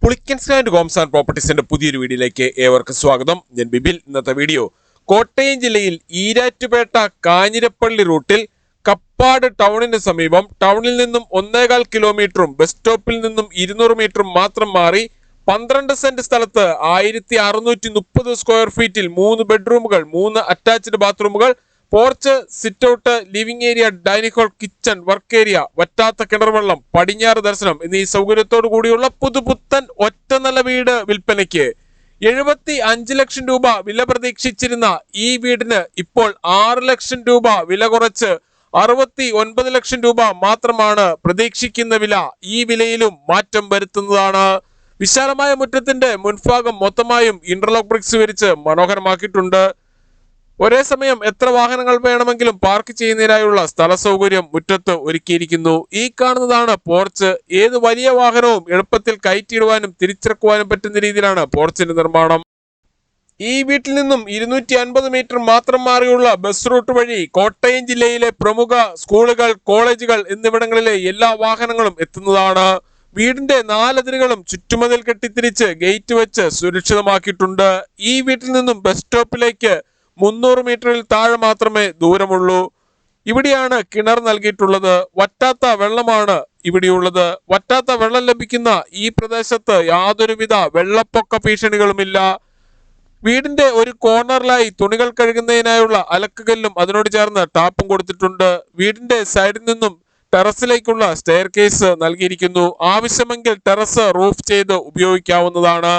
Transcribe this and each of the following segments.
Pulickans and Holmes and പ്രോപ്പർട്ടീസിന്റെ പുതിയൊരു വീഡിയോയിലേക്ക് ഏവർക്കും സ്വാഗതം. ഞാൻ ബിബിൽ. ഇന്നത്തെ വീഡിയോ കോട്ടയം ജില്ലയിൽ ഈരാറ്റുപേട്ട കാഞ്ഞിരപ്പള്ളി റൂട്ടിൽ കപ്പാട് ടൗണിന് സമീപം ടൗണിൽ നിന്നും 1.25 കിലോമീറ്ററും ബസ് സ്റ്റോപ്പിൽ നിന്നും 200 മീറ്ററും മാത്രം മാറി 12 സെന്റ് സ്ഥലത്ത് 1630 സ്ക്വയർ ഫീറ്റിൽ 3 ബെഡ്റൂമുകൾ, 3 അറ്റാച്ച്ഡ് ബാത്റൂമുകൾ, porch, sit out, living area, dining hall, kitchen, work area, വറ്റാത്ത കിണർവെള്ളം, പടിഞ്ഞാറ് ദർശനം എന്നീ സൗകര്യത്തോടു കൂടിയുള്ള പുതുപുത്തൻ ഒറ്റ നില വീട് വിൽപ്പനയ്ക്ക്. 75 ലക്ഷം രൂപ വില പ്രതീക്ഷിച്ചിരുന്ന ഈ വീടിന് ഇപ്പോൾ 6 ലക്ഷം രൂപ വില കുറച്ച് 69 ലക്ഷം രൂപ മാത്രമാണ് പ്രതീക്ഷിക്കുന്ന വില. ഈ വിലയിലും മാറ്റം വരുത്തുന്നതാണ്. വിശാലമായ മുറ്റത്തിന്റെ മുൻഭാഗം മൊത്തമായും ഇന്റർലോക്ക് ബ്രിക്സ് വിരിച്ച് മനോഹരമാക്കിയിട്ടുണ്ട്. ഒരേ സമയം എത്ര വാഹനങ്ങൾ വേണമെങ്കിലും പാർക്ക് ചെയ്യുന്നതിനായുള്ള സ്ഥല സൗകര്യം മുറ്റത്ത് ഒരുക്കിയിരിക്കുന്നു. ഈ കാണുന്നതാണ് പോർച്ച്. ഏത് വലിയ വാഹനവും എളുപ്പത്തിൽ കയറ്റിയിടുവാനും തിരിച്ചിറക്കുവാനും പറ്റുന്ന രീതിയിലാണ് പോർച്ചിന്റെ നിർമ്മാണം. ഈ വീട്ടിൽ നിന്നും 250 മീറ്റർ മാത്രം മാറിയുള്ള ബസ് റൂട്ട് വഴി കോട്ടയം ജില്ലയിലെ പ്രമുഖ സ്കൂളുകൾ, കോളേജുകൾ എന്നിവിടങ്ങളിലെ എല്ലാ വാഹനങ്ങളും എത്തുന്നതാണ്. വീടിന്റെ 4 അതിരുകളും ചുറ്റുമതിൽ കെട്ടിത്തിരിച്ച് ഗേറ്റ് വെച്ച് സുരക്ഷിതമാക്കിയിട്ടുണ്ട്. ഈ വീട്ടിൽ നിന്നും ബസ് സ്റ്റോപ്പിലേക്ക് 300 മീറ്ററിൽ താഴെ മാത്രമേ ദൂരമുള്ളൂ. ഇവിടെയാണ് കിണർ നൽകിയിട്ടുള്ളത്. വറ്റാത്ത വെള്ളമാണ് ഇവിടെയുള്ളത്. വറ്റാത്ത വെള്ളം ലഭിക്കുന്ന ഈ പ്രദേശത്ത് യാതൊരുവിധ വെള്ളപ്പൊക്ക ഭീഷണികളുമില്ല. വീടിന്റെ ഒരു കോർണറിലായി തുണികൾ കഴുകുന്നതിനായുള്ള അലക്കുകല്ലും അതിനോട് ചേർന്ന് ടാപ്പും കൊടുത്തിട്ടുണ്ട്. വീടിന്റെ സൈഡിൽ നിന്നും ടെറസിലേക്കുള്ള സ്റ്റെയർ കേസ് നൽകിയിരിക്കുന്നു. ആവശ്യമെങ്കിൽ ടെറസ് റൂഫ് ചെയ്ത് ഉപയോഗിക്കാവുന്നതാണ്.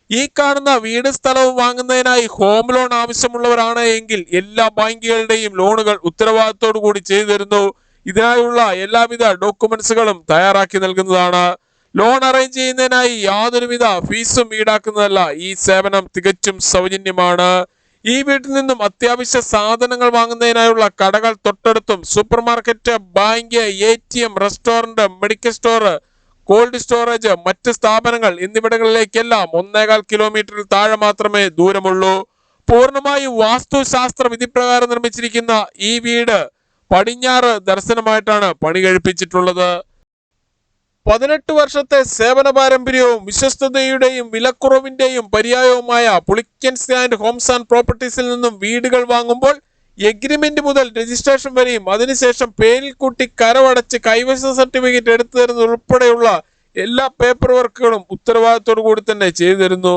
ഈ കാണുന്ന വീട് സ്ഥലവും വാങ്ങുന്നതിനായി ഹോം ലോൺ ആവശ്യമുള്ളവരാണ് എങ്കിൽ എല്ലാ ബാങ്കുകളുടെയും ലോണുകൾ ഉത്തരവാദിത്തോടു കൂടി ചെയ്തു തരുന്നു. ഇതിനായുള്ള എല്ലാവിധ ഡോക്യുമെന്റ്സുകളും തയ്യാറാക്കി നൽകുന്നതാണ്. ലോൺ അറേഞ്ച് ചെയ്യുന്നതിനായി യാതൊരുവിധ ഫീസും ഈടാക്കുന്നതല്ല. ഈ സേവനം തികച്ചും സൗജന്യമാണ്. ഈ വീട്ടിൽ നിന്നും അത്യാവശ്യ സാധനങ്ങൾ വാങ്ങുന്നതിനായുള്ള കടകൾ തൊട്ടടുത്തും super market, bank, ATM, restaurant, medical store, cold storage, മറ്റ് സ്ഥാപനങ്ങൾ എന്നിവിടങ്ങളിലേക്കെല്ലാം 1.25 കിലോമീറ്ററിൽ താഴെ മാത്രമേ ദൂരമുള്ളൂ. പൂർണ്ണമായും വാസ്തുശാസ്ത്ര വിധിപ്രകാരം നിർമ്മിച്ചിരിക്കുന്ന ഈ വീട് പടിഞ്ഞാറ് ദർശനമായിട്ടാണ് പണി കഴിപ്പിച്ചിട്ടുള്ളത്. 18 വർഷത്തെ സേവന പാരമ്പര്യവും വിശ്വസ്തതയുടെയും വിലക്കുറവിന്റെയും പര്യായവുമായ പുളിക്കൻസ് ആൻഡ് ഹോംസ് ആൻഡ് പ്രോപ്പർട്ടീസിൽ നിന്നും വീടുകൾ വാങ്ങുമ്പോൾ എഗ്രിമെന്റ് മുതൽ രജിസ്ട്രേഷൻ വരെയും അതിനുശേഷം പേരിൽ കൂട്ടി കരവടച്ച് കൈവശ സർട്ടിഫിക്കറ്റ് എടുത്തു തരുന്നത് ഉൾപ്പെടെയുള്ള എല്ലാ പേപ്പർ വർക്കുകളും ഉത്തരവാദിത്തോടു കൂടി തന്നെ ചെയ്തു തരുന്നു.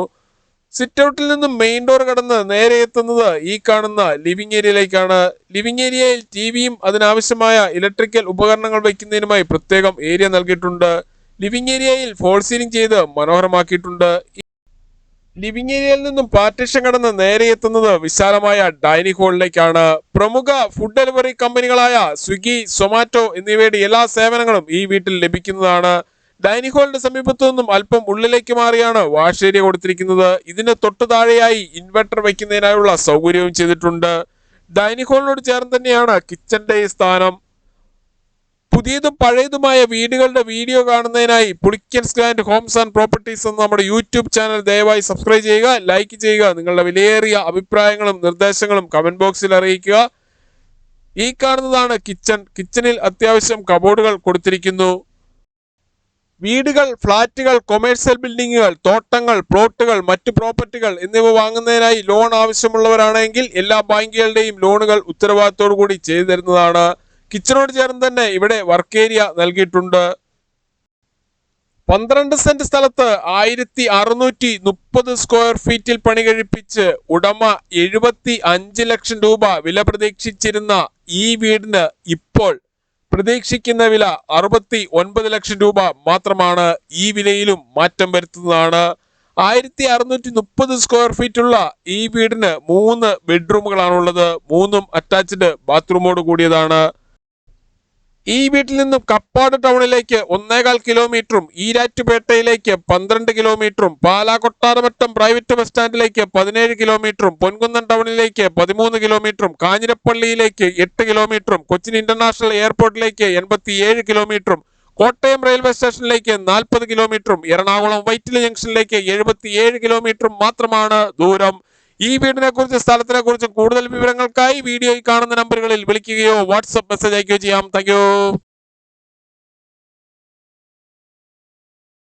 സിറ്റ് ഔട്ടിൽ നിന്നും മെയിൻ ഡോർ കടന്ന് നേരെ എത്തുന്നത് ഈ കാണുന്ന ലിവിംഗ് ഏരിയയിലേക്കാണ്. ലിവിംഗ് ഏരിയയിൽ ടിവിയും അതിനാവശ്യമായ ഇലക്ട്രിക്കൽ ഉപകരണങ്ങൾ വയ്ക്കുന്നതിനുമായി പ്രത്യേകം ഏരിയ നൽകിയിട്ടുണ്ട്. ലിവിംഗ് ഏരിയയിൽ ഫോൾ സീലിംഗ് ചെയ്ത് മനോഹരമാക്കിയിട്ടുണ്ട്. ലിവിംഗ് ഏരിയയിൽ നിന്നും പാർട്ടീഷൻ കടന്ന് നേരെ എത്തുന്നത് വിശാലമായ ഡൈനിങ് ഹാളിലേക്കാണ്. പ്രമുഖ ഫുഡ് ഡെലിവറി കമ്പനികളായ സ്വിഗ്ഗി, സൊമാറ്റോ എന്നിവയുടെ എല്ലാ സേവനങ്ങളും ഈ വീട്ടിൽ ലഭിക്കുന്നതാണ്. ഡൈനിങ് ഹാളിന്റെ സമീപത്തു നിന്നും അല്പം ഉള്ളിലേക്ക് മാറിയാണ് വാഷ് ഏരിയ കൊടുത്തിരിക്കുന്നത്. ഇതിന് തൊട്ടു താഴെയായി ഇൻവെർട്ടർ വയ്ക്കുന്നതിനായുള്ള സൗകര്യവും ചെയ്തിട്ടുണ്ട്. ഡൈനിങ് ഹാളിനോട് ചേർന്ന് തന്നെയാണ് കിച്ചന്റെ സ്ഥാനം. പുതിയതും പഴയതുമായ വീടുകളുടെ വീഡിയോ കാണുന്നതിനായി Pulickans and Holmes and properties എന്ന നമ്മുടെ യൂട്യൂബ് ചാനൽ ദയവായി സബ്സ്ക്രൈബ് ചെയ്യുക, ലൈക്ക് ചെയ്യുക. നിങ്ങളുടെ വിലയേറിയ അഭിപ്രായങ്ങളും നിർദ്ദേശങ്ങളും കമന്റ് ബോക്സിൽ അറിയിക്കുക. ഈ കാണുന്നതാണ് കിച്ചൺ. കിച്ചണിൽ അത്യാവശ്യം കബോർഡുകൾ കൊടുത്തിരിക്കുന്നു. വീടുകൾ, ഫ്ളാറ്റുകൾ, കൊമേഴ്സ്യൽ ബിൽഡിങ്ങുകൾ, തോട്ടങ്ങൾ, പ്ലോട്ടുകൾ, മറ്റു പ്രോപ്പർട്ടികൾ എന്നിവ വാങ്ങുന്നതിനായി ലോൺ ആവശ്യമുള്ളവരാണെങ്കിൽ എല്ലാ ബാങ്കുകളുടെയും ലോണുകൾ ഉത്തരവാദിത്തോടു കൂടി ചെയ്തു തരുന്നതാണ്. കിച്ചണോട് ചേർന്ന് തന്നെ ഇവിടെ വർക്ക് ഏരിയ നൽകിയിട്ടുണ്ട്. 12 സെന്റ് സ്ഥലത്ത് 1630 സ്ക്വയർ ഫീറ്റിൽ പണി കഴിപ്പിച്ച് ഉടമ 75 ലക്ഷം രൂപ വില പ്രതീക്ഷിച്ചിരുന്ന ഈ വീടിന് ഇപ്പോൾ പ്രതീക്ഷിക്കുന്ന വില 69 ലക്ഷം രൂപ മാത്രമാണ്. ഈ വിലയിലും മാറ്റം വരുത്തുന്നതാണ്. 1630 സ്ക്വയർ ഫീറ്റുള്ള ഈ വീടിന് 3 ബെഡ്റൂമുകളാണുള്ളത്. 3ഉം അറ്റാച്ച്ഡ് ബാത്റൂമോട് കൂടിയതാണ്. ഈ വീട്ടിൽ നിന്നും കപ്പാട് ടൗണിലേക്ക് 1.25 കിലോമീറ്ററും ഈരാറ്റുപേട്ടയിലേക്ക് 12 കിലോമീറ്ററും പാലാ കൊട്ടാരമറ്റം പ്രൈവറ്റ് ബസ് സ്റ്റാൻഡിലേക്ക് 17 കിലോമീറ്ററും പൊൻകുന്നം ടൗണിലേക്ക് 13 കിലോമീറ്ററും കാഞ്ഞിരപ്പള്ളിയിലേക്ക് 8 കിലോമീറ്ററും കൊച്ചിൻ ഇന്റർനാഷണൽ എയർപോർട്ടിലേക്ക് 87 കിലോമീറ്ററും കോട്ടയം റെയിൽവേ സ്റ്റേഷനിലേക്ക് 40 കിലോമീറ്ററും എറണാകുളം വൈറ്റില ജംഗ്ഷനിലേക്ക് 77 കിലോമീറ്ററും മാത്രമാണ് ദൂരം. ഈ വീടിനെ കുറിച്ച്, സ്ഥലത്തിനെ കുറിച്ച് കൂടുതൽ വിവരങ്ങൾക്കായി വീഡിയോയിൽ കാണുന്ന നമ്പറുകളിൽ വിളിക്കുകയോ വാട്സ്ആപ്പ് മെസ്സേജ് അയക്കുകയോ ചെയ്യാം. Thank you.